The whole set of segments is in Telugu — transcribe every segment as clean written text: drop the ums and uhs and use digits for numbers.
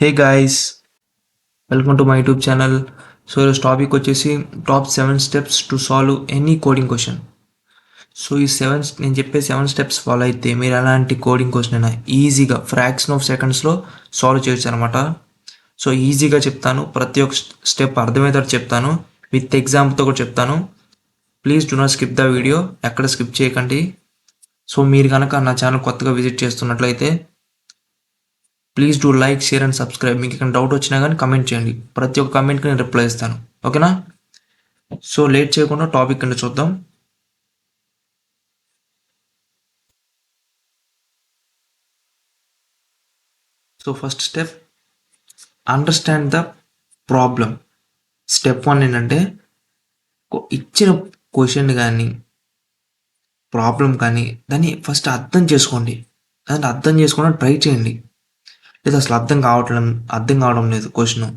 Hey guys, welcome to my YouTube channel. So this topic వచ్చేసి top 7 steps to solve any coding question. So ఈ నేను చెప్పే 7 స్టెప్స్ ఫాలో అయితే మీరు ఎలాంటి కోడింగ్ క్వశ్చన్ అయినా ఈజీగా ఫ్రాక్షన్ ఆఫ్ సెకండ్స్లో సాల్వ్ చేయొచ్చు అనమాట. సో ఈజీగా చెప్తాను, ప్రతి ఒక్క స్టెప్ అర్థమయ్యేటట్టు చెప్తాను, విత్ ఎగ్జాంపుల్తో కూడా చెప్తాను. Please do not skip the video, ఎక్కడ స్కిప్ చేయకండి. సో మీరు కనుక నా ఛానల్ కొత్తగా విజిట్ చేస్తున్నట్లయితే please do like, share and subscribe. మీకు ఇక్కడ డౌట్ వచ్చినా కానీ కమెంట్ చేయండి, ప్రతి ఒక్క కమెంట్కి నేను రిప్లై ఇస్తాను. ఓకేనా? సో లేట్ చేయకుండా టాపిక్ కింద చూద్దాం. So first step, understand the problem. Step 1 ఏంటంటే ఇచ్చిన క్వశ్చన్ కానీ ప్రాబ్లం కానీ దాన్ని ఫస్ట్ అర్థం చేసుకోండి. దాన్ని అర్థం చేసుకోవడం ట్రై చేయండి. లేదా అసలు అర్థం కావడం లేదు, క్వశ్చన్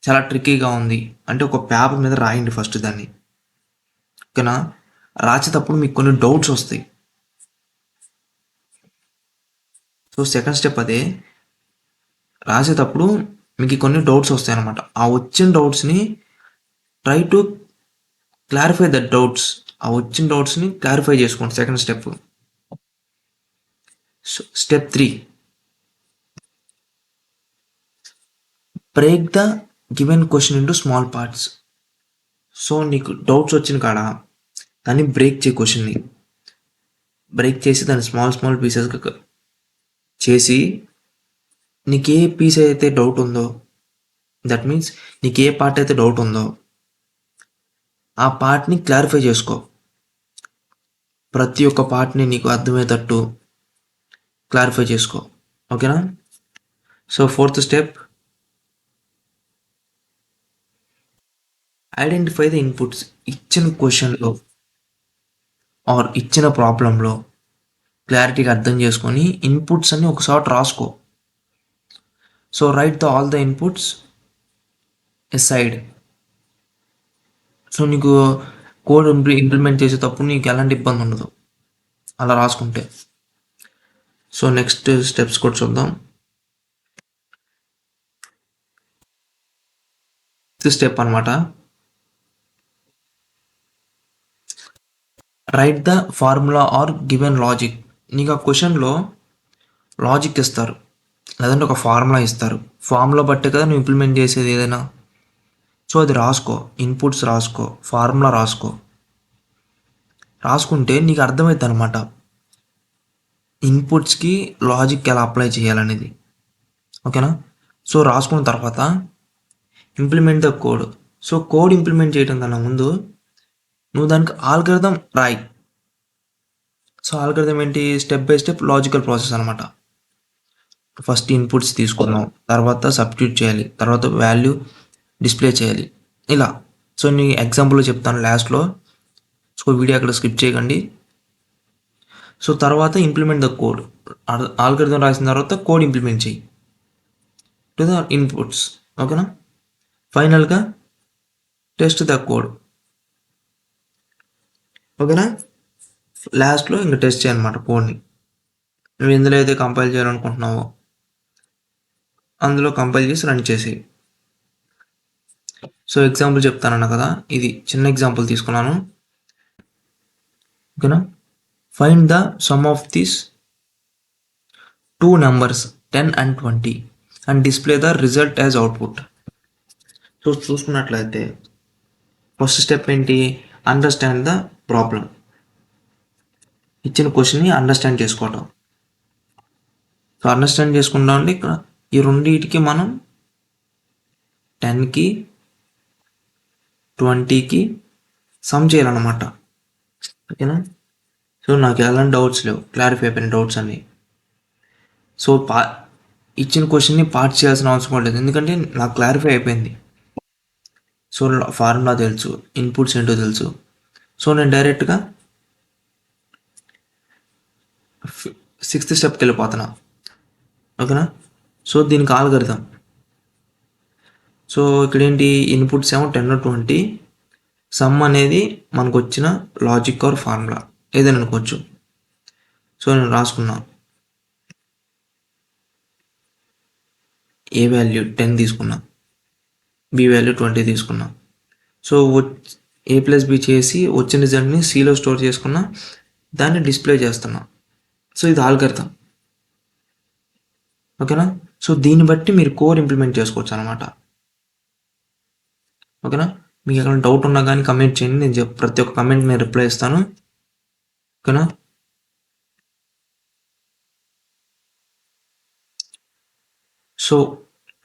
చాలా ట్రిక్కీగా ఉంది అంటే ఒక పేపర్ మీద రాయండి ఫస్ట్ దాన్ని. ఓకేనా? రాసేటప్పుడు మీకు కొన్ని డౌట్స్ వస్తాయి. సో సెకండ్ స్టెప్ అదే, రాసేటప్పుడు మీకు కొన్ని డౌట్స్ వస్తాయి అనమాట. ఆ వచ్చిన డౌట్స్ని try to clarify the doubts. ఆ వచ్చిన డౌట్స్ని క్లారిఫై చేసుకోండి. Second step. Step 3, break the given question into small parts. So నీకు డౌట్స్ వచ్చిన కాడ దాన్ని బ్రేక్ చేయి. క్వశ్చన్ని బ్రేక్ చేసి దాన్ని స్మాల్ పీసెస్గా చేసి నీకు ఏ పీస్ అయితే డౌట్ ఉందో, దట్ మీన్స్ నీకు ఏ పార్ట్ అయితే డౌట్ ఉందో ఆ పార్ట్ని క్లారిఫై చేసుకో. ప్రతి ఒక్క పార్ట్ని నీకు అర్థమయ్యేటట్టు క్లారిఫై చేసుకో. ఓకేనా? So fourth step, identify the inputs. ఇచ్చిన క్వశ్చన్లో ఆర్ ఇచ్చిన ప్రాబ్లంలో క్లారిటీగా అర్థం చేసుకొని ఇన్పుట్స్ అన్ని ఒకసారి రాసుకో. So right all the inputs aside. So నీకు కోడ్ ఇంప్లిమెంట్ చేసేటప్పుడు నీకు ఎలాంటి ఇబ్బంది ఉండదు అలా రాసుకుంటే. సో నెక్స్ట్ స్టెప్స్ కూడా చూద్దాం. స్టెప్ అనమాట, right the formula are given logic. నీకు ఆ క్వశ్చన్లో లాజిక్ ఇస్తారు, లేదంటే ఒక ఫార్ములా ఇస్తారు. ఫార్ములా బట్టే కదా నువ్వు ఇంప్లిమెంట్ చేసేది ఏదైనా. సో అది రాసుకో, ఇన్పుట్స్ రాసుకో, ఫార్ములా రాసుకో. రాసుకుంటే నీకు అర్థమవుతుంది అనమాట ఇన్పుట్స్కి లాజిక్ ఎలా అప్లై చేయాలనేది. ఓకేనా? సో రాసుకున్న తర్వాత implement the code. So code implement చేయడం కన్నా ముందు నువ్వు దానికి ఆల్గరిథం రాయి. సో ఆల్గరిథం ఏంటి? Step by step logical process అనమాట. ఫస్ట్ ఇన్పుట్స్ తీసుకున్నాం, తర్వాత సబ్స్టిట్యూట్ చేయాలి, తర్వాత వాల్యూ డిస్ప్లే చేయాలి, ఇలా. సో నీ ఎగ్జాంపుల్లో చెప్తాను లాస్ట్లో. సో వీడియో అక్కడ స్కిప్ చేయకండి. సో తర్వాత ఇంప్లిమెంట్ ద కోడ్. ఆల్గరిథం రాసిన తర్వాత కోడ్ ఇంప్లిమెంట్ చేయి టు ద ఇన్పుట్స్. ఓకేనా? ఫైనల్గా టెస్ట్ ద కోడ్. ఓకేనా? లాస్ట్లో ఇంకా టెస్ట్ చేయనమాట కోడ్ని. నువ్వు ఎందులో అయితే కంపైల్ చేయాలనుకుంటున్నావో అందులో కంపైల్ చేసి రన్ చేసి. సో ఎగ్జాంపుల్ చెప్తానన్నా కదా, ఇది చిన్న ఎగ్జాంపుల్ తీసుకున్నాను. ఓకేనా? Find the sum of this 2 numbers 10 and 20 and display the result as output. So చూసుకున్నట్లయితే ఫస్ట్ స్టెప్ ఏంటి? Understand the problem. ఇచ్చిన క్వశ్చన్ని అండర్స్టాండ్ చేసుకోవటం. సో అండర్స్టాండ్ చేసుకుంటా ఉంటే ఇక్కడ ఈ రెండింటికి మనం 10కి 20కి సమ్ చేయాలన్నమాట. ఓకేనా? సో నాకు ఎలాంటి డౌట్స్ లేవు, క్లారిఫై అయిపోయిన డౌట్స్ అన్నీ. సో ఇచ్చిన క్వశ్చన్ని పార్ట్ చేయాల్సిన అవసరం లేదు, ఎందుకంటే నాకు క్లారిఫై అయిపోయింది. సో ఫార్ములా తెలుసు, ఇన్పుట్స్ ఏంటో తెలుసు. సో నేను డైరెక్ట్గా 6th స్టెప్కి వెళ్ళిపోతున్నా. ఓకేనా? సో దీనికి ఆల్గరిథం. సో ఇక్కడ ఏంటి? ఇన్పుట్స్ ఏమో 10 or 20, సమ్ అనేది మనకు వచ్చిన లాజిక్ ఆర్ ఫార్ములా ఏదైనా అనుకోవచ్చు. సో నేను రాసుకున్నా ఏ వాల్యూ 10 తీసుకున్నా, బి వాల్యూ 20 తీసుకున్నా. సో ఏ ప్లస్ బి చేసి వచ్చిన రిజల్ట్ని సిలో స్టోర్ చేసుకున్నా, దాన్ని డిస్ప్లే చేస్తున్నా. సో ఇది ఆల్గరిథం. ఓకేనా. సో దీన్ని బట్టి మీరు కోడ్ ఇంప్లిమెంట్ చేసుకోవచ్చు అనమాట. ఓకేనా. మీకు ఎక్కడ డౌట్ ఉన్నా కానీ కమెంట్ చేయండి, నేను ప్రతి ఒక్క కమెంట్ నేను రిప్లై ఇస్తాను. ఓకేనా. So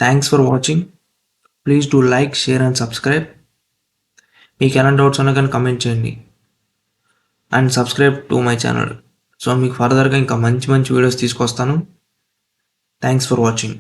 thanks for watching. Please do like, share and subscribe. మీకు ఎలాంటి డౌట్స్ ఉన్నా కానీ కమెంట్ చేయండి and subscribe to my channel. So మీకు ఫర్దర్గా ఇంకా మంచి మంచి వీడియోస్ తీసుకొస్తాను. Thanks for watching.